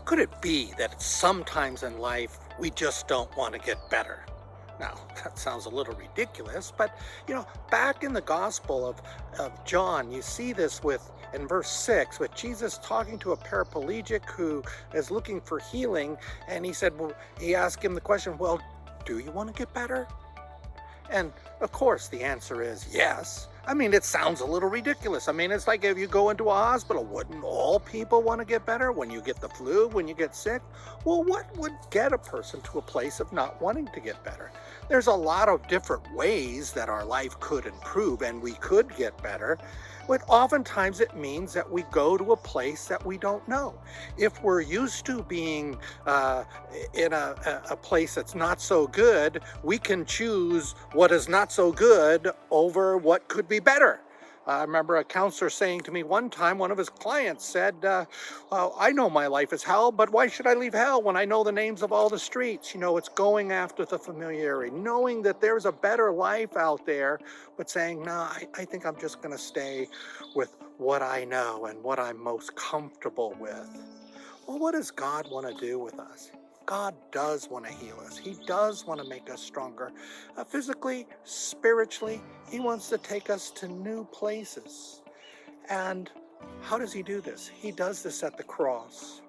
Could it be that sometimes in life we just don't want to get better? Now, that sounds a little ridiculous, but back in the Gospel of John, you see this in verse 6 with Jesus talking to a paraplegic who is looking for healing. And he asked him the question, well, do you want to get better? And of course, the answer is yes. I mean, it sounds a little ridiculous. I mean, it's like if you go into a hospital, wouldn't all people want to get better when you get the flu, when you get sick? Well, what would get a person to a place of not wanting to get better? There's a lot of different ways that our life could improve and we could get better. But oftentimes it means that we go to a place that we don't know. If we're used to being in a place that's not so good, we can choose what is not so good over what could be better. I remember a counselor saying to me one time, one of his clients said, well, I know my life is hell, but why should I leave hell when I know the names of all the streets? It's going after the familiarity, knowing that there's a better life out there, but saying, no, I think I'm just going to stay with what I know and what I'm most comfortable with. Well, what does God want to do with us? God does want to heal us. He does want to make us stronger. Physically, spiritually, He wants to take us to new places. And how does He do this? He does this at the cross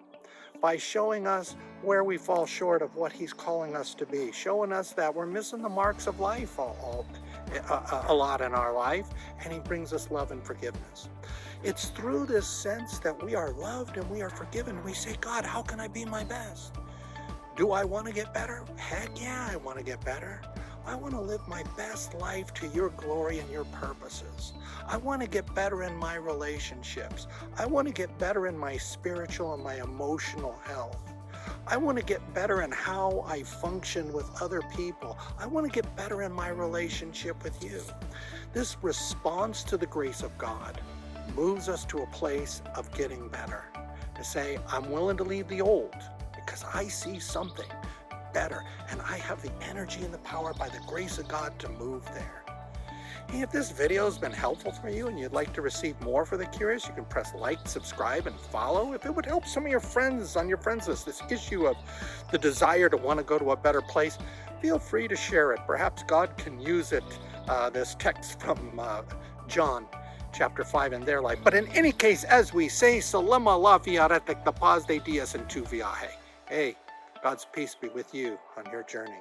by showing us where we fall short of what He's calling us to be, showing us that we're missing the marks of life a lot in our life, and He brings us love and forgiveness. It's through this sense that we are loved and we are forgiven. We say, God, how can I be my best? Do I want to get better? Heck yeah, I want to get better. I want to live my best life to your glory and your purposes. I want to get better in my relationships. I want to get better in my spiritual and my emotional health. I want to get better in how I function with other people. I want to get better in my relationship with you. This response to the grace of God moves us to a place of getting better. To say, I'm willing to leave the old, because I see something better, and I have the energy and the power by the grace of God to move there. Hey, if this video has been helpful for you and you'd like to receive more for the curious, you can press like, subscribe, and follow. If it would help some of your friends on your friends list, this issue of the desire to want to go to a better place, feel free to share it. Perhaps God can use it, this text from John chapter 5 in their life. But in any case, as we say, Salema la viaretek the paz de dias en tu viaje. Hey, God's peace be with you on your journey.